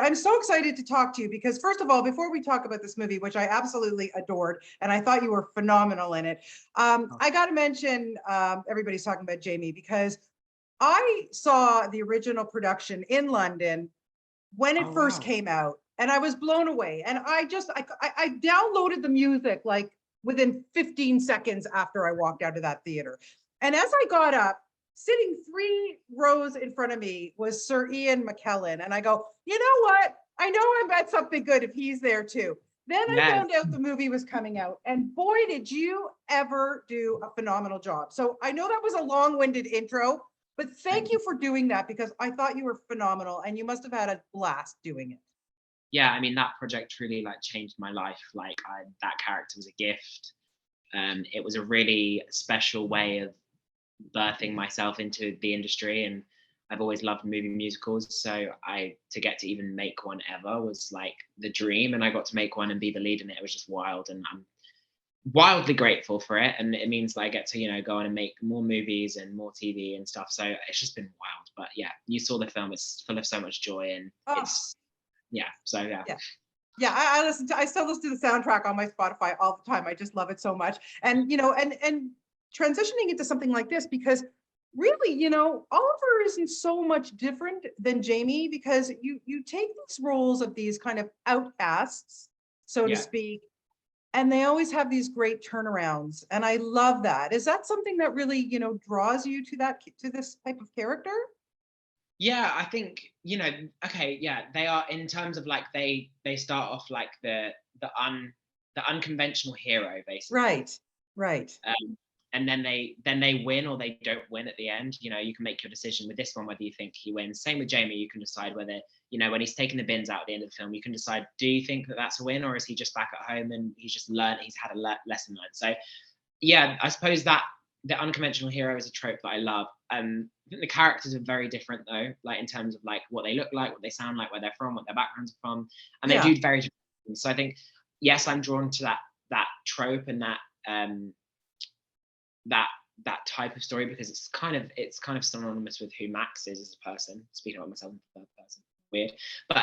I'm so excited to talk to you because, first of all, before we talk about this movie, which I absolutely adored, and I thought you were phenomenal in it, I got to mention everybody's talking about Jamie because I saw the original production in London when it first wow. came out, and I was blown away. And I downloaded the music like within 15 seconds after I walked out of that theater. And as I got up, sitting 3 rows in front of me was Sir Ian McKellen, and I go, you know what? I know I'm at something good if he's there too. Then I Yes. found out the movie was coming out, and boy, did you ever do a phenomenal job. So I know that was a long-winded intro, but thank you for doing that because I thought you were phenomenal and you must have had a blast doing it. Yeah, I mean, that project really like changed my life. Like that character was a gift. It was a really special way of birthing myself into the industry, and I've always loved movie musicals. So to get to even make one ever was like the dream, and I got to make one and be the lead in it. It was just wild, and I'm wildly grateful for it. And it means that I get to, go on and make more movies and more TV and stuff. So it's just been wild. But yeah, you saw the film. It's full of so much joy, and it's yeah. So yeah. Yeah, I still listen to the soundtrack on my Spotify all the time. I just love it so much. And and transitioning into something like this because really, Oliver isn't so much different than Jamie because you take these roles of these kind of outcasts, so to speak, and they always have these great turnarounds. And I love that. Is that something that really, draws you to this type of character? Yeah, I think, okay, yeah, they are in terms of like they start off like the unconventional hero basically. Right. And then they win or they don't win at the end. You can make your decision with this one whether you think he wins. Same with Jamie, you can decide whether, when he's taking the bins out at the end of the film, you can decide, do you think that that's a win, or is he just back at home and he's had a lesson learned? So yeah, I suppose that the unconventional hero is a trope that I love. I think the characters are very different though, like in terms of like what they look like, what they sound like, where they're from, what their backgrounds are from, and they do very different things. So I think, yes, I'm drawn to that trope and that type of story because it's kind of synonymous with who Max is as a person. Speaking about myself in the third person, weird, but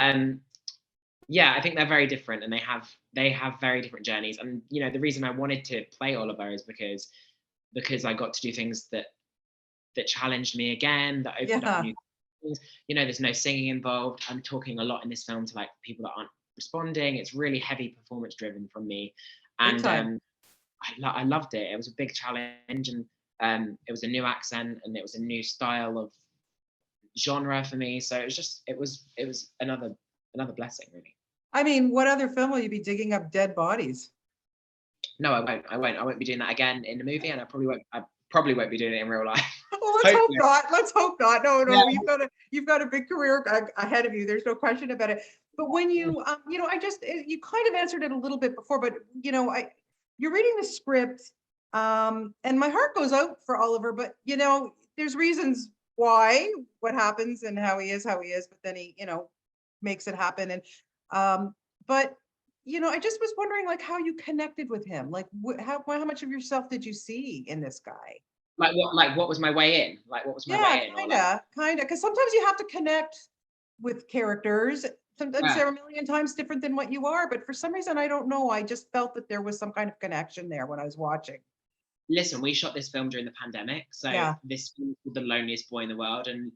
yeah, I think they're very different, and they have very different journeys. And the reason I wanted to play Oliver is because I got to do things that challenged me again, that opened up new things. There's no singing involved. I'm talking a lot in this film to like people that aren't responding. It's really heavy performance driven from me, and I loved it. It was a big challenge, and it was a new accent, and it was a new style of genre for me. So it was another blessing, really. I mean, what other film will you be digging up dead bodies? No, I won't be doing that again in the movie, and I probably won't be doing it in real life. Well, let's hope not. No, yeah. You've got a big career ahead of you. There's no question about it. But when you you kind of answered it a little bit before, but you're reading the script, and my heart goes out for Oliver, but there's reasons why, what happens and how he is, but then he, makes it happen. And but I just was wondering like how you connected with him. Like how much of yourself did you see in this guy? What was my way in? Like what was my way in? Kinda. Because sometimes you have to connect with characters. Sometimes they're a million times different than what you are. But for some reason, I don't know. I just felt that there was some kind of connection there when I was watching. Listen, we shot this film during the pandemic. So this film was the loneliest boy in the world. And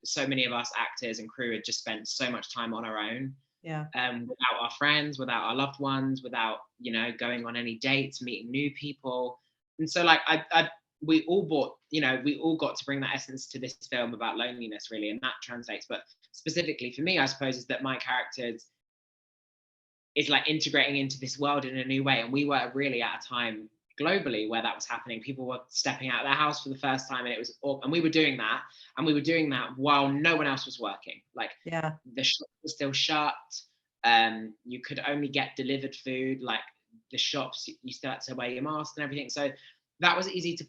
so many of us actors and crew had just spent so much time on our own. Without our friends, without our loved ones, without, going on any dates, meeting new people. And so like we all got to bring that essence to this film about loneliness, really, and that translates. But specifically for me, I suppose, is that my character is like integrating into this world in a new way. And we were really at a time globally where that was happening. People were stepping out of their house for the first time, and we were doing that while no one else was working. Like the shop was still shut. You could only get delivered food. Like the shops, you still had to wear your mask and everything. So that was easy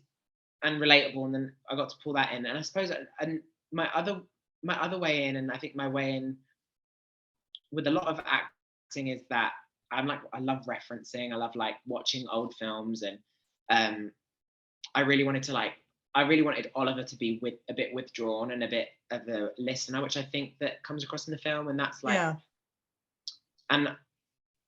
and relatable. And then I got to pull that in. And I suppose, and my other way in, and I think my way in with a lot of acting is that I love referencing. I love like watching old films, and I really wanted Oliver to be a bit withdrawn and a bit of a listener, which I think that comes across in the film. And that's like and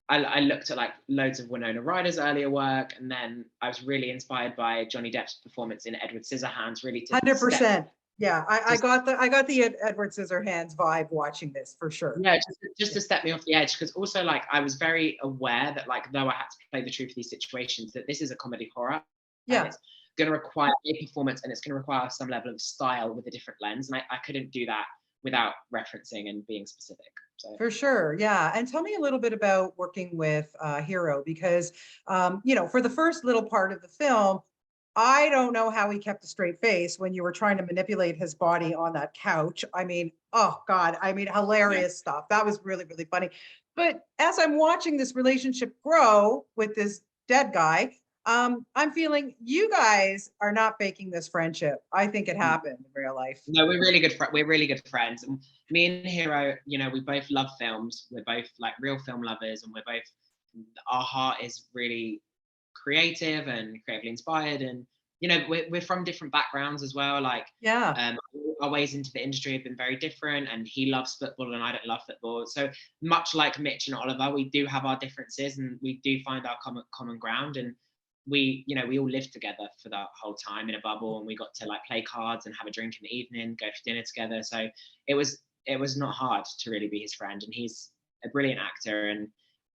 I looked at like loads of Winona Ryder's earlier work, and then I was really inspired by Johnny Depp's performance in Edward Scissorhands, really to 100%. Yeah, I got the Edward Scissorhands vibe watching this for sure. Yeah, just to step me off the edge, because also like I was very aware that like though I had to play the truth of these situations, that this is a comedy horror, and it's going to require a performance, and it's going to require some level of style with a different lens, and I couldn't do that without referencing and being specific. So. For sure, yeah. And tell me a little bit about working with Hero, because you know, for the first little part of the film, I don't know how he kept a straight face when you were trying to manipulate his body on that couch. I mean, oh God, I mean, hilarious stuff. That was really, really funny. But as I'm watching this relationship grow with this dead guy, I'm feeling you guys are not faking this friendship. I think it happened in real life. No, we're really good. We're really good friends. And me and Hero, you know, we both love films. We're both like real film lovers, and we're both. Our heart is really creative and creatively inspired, and you know, we're from different backgrounds as well. Like, our ways into the industry have been very different, and he loves football and I don't love football. So much like Mitch and Oliver, we do have our differences, and we do find our common ground. And we, you know, we all lived together for that whole time in a bubble, and we got to like play cards and have a drink in the evening, go for dinner together. So it was not hard to really be his friend, and he's a brilliant actor. And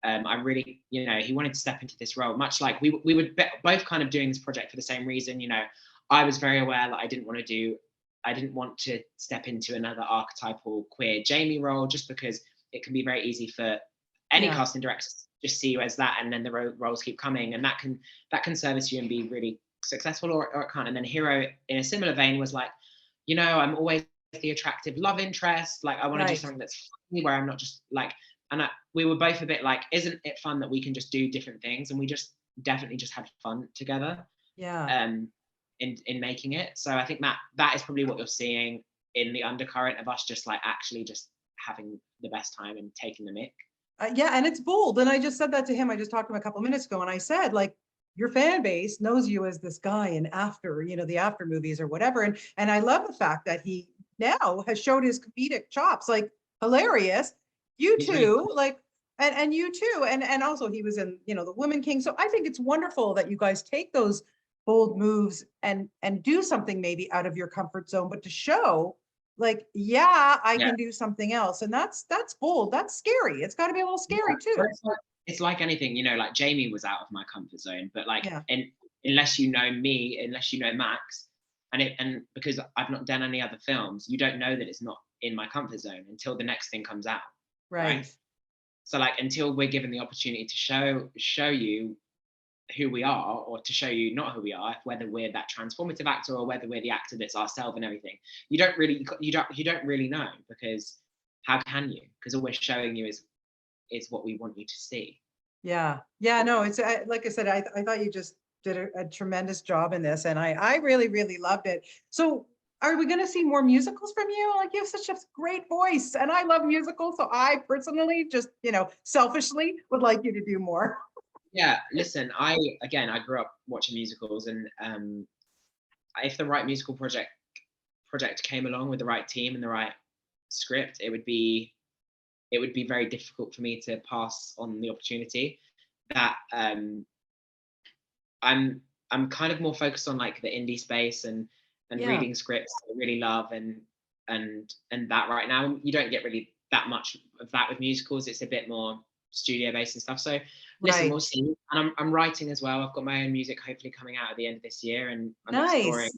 I really, you know, he wanted to step into this role, much like we were both kind of doing this project for the same reason. You know, I was very aware that I didn't want to step into another archetypal queer Jamie role, just because it can be very easy for any casting director to just see you as that, and then the roles keep coming, and that can service you and be really successful, or it can't. And then Hero, in a similar vein, was like, you know, I'm always the attractive love interest. Like, I want to do something that's funny, where I'm not just like. And we were both a bit like, isn't it fun that we can just do different things? And we just definitely just had fun together. In making it. So I think that is probably what you're seeing in the undercurrent of us just like actually just having the best time and taking the mick. Yeah, and it's bold. And I just said that to him. I just talked to him a couple of minutes ago, and I said, like, your fan base knows you as this guy in After, you know, the After movies or whatever. And I love the fact that he now has showed his comedic chops, like hilarious. You too, really, like, and you too. And also he was in, you know, The Woman King. So I think it's wonderful that you guys take those bold moves and do something maybe out of your comfort zone, but to show like, I can do something else. And that's bold. That's scary. It's got to be a little scary too. It's like anything, you know, like Jamie was out of my comfort zone, but like, and unless you know me, unless you know Max, and because I've not done any other films, you don't know that it's not in my comfort zone until the next thing comes out. Right. So like, until we're given the opportunity to show you who we are, or to show you not who we are, whether we're that transformative actor or whether we're the actor that's ourselves and everything, you don't really know, because how can you? Because all we're showing you is what we want you to see. No, it's like I said, I thought you just did a tremendous job in this, and I really, really loved it. So are we going to see more musicals from you? Like, you have such a great voice, and I love musicals. So I personally just, you know, selfishly would like you to do more. Yeah, listen, I grew up watching musicals, and if the right musical project came along with the right team and the right script, it would be very difficult for me to pass on the opportunity. That I'm kind of more focused on like the indie space and reading scripts I really love, and that right now. You don't get really that much of that with musicals. It's a bit more studio based and stuff. So listen, we'll see. And I'm writing as well. I've got my own music hopefully coming out at the end of this year, and I'm exploring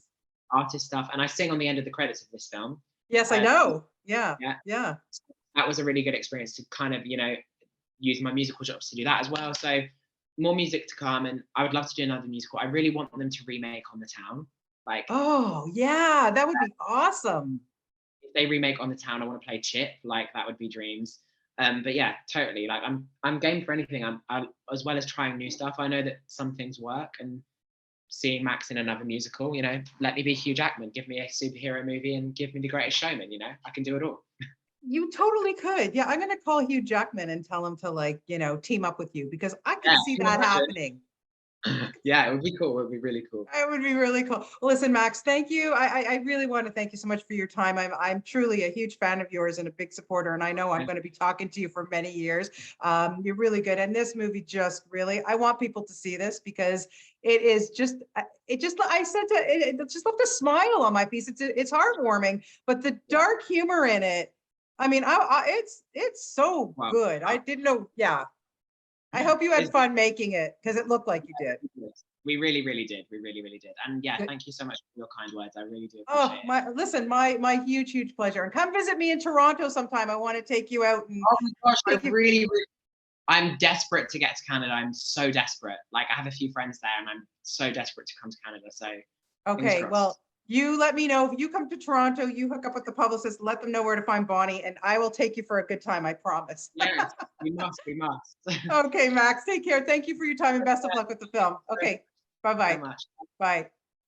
artist stuff. And I sing on the end of the credits of this film. Yes, I know. Yeah. So that was a really good experience to kind of, you know, use my musical chops to do that as well. So more music to come, and I would love to do another musical. I really want them to remake On the Town. Like, oh yeah, that would be awesome. If they remake On the Town, I want to play Chip. Like, that would be dreams. But yeah, totally. Like, I'm game for anything. I as well as trying new stuff. I know that some things work, and seeing Max in another musical, you know, let me be Hugh Jackman, give me a superhero movie, and give me The Greatest Showman. You know, I can do it all. You totally could. Yeah, I'm going to call Hugh Jackman and tell him to, like, you know, team up with you, because I can see that happening. Yeah, it would be cool. It would be really cool. It would be really cool. Well, listen, Max, thank you. I really want to thank you so much for your time. I'm truly a huge fan of yours and a big supporter, and I know I'm going to be talking to you for many years. You're really good, and this movie just really, I want people to see this because it is just, I said to it, it just left a smile on my face. It's heartwarming, but the dark humor in it, I mean, it's so good. I didn't know. Yeah. I hope you had fun making it because it looked like you did. We really, really did. We really, really did. And yeah, thank you so much for your kind words. I really do appreciate it. Listen, my huge, huge pleasure. And come visit me in Toronto sometime. I want to take you out. And oh my gosh, I'm desperate to get to Canada. I'm so desperate. Like I have a few friends there and I'm so desperate to come to Canada. So okay, well, you let me know if you come to Toronto, you hook up with the publicist, let them know where to find Bonnie, and I will take you for a good time, I promise. Yes, we must. Okay, Max, take care. Thank you for your time and best of luck with the film. Okay, bye-bye. So much. Bye.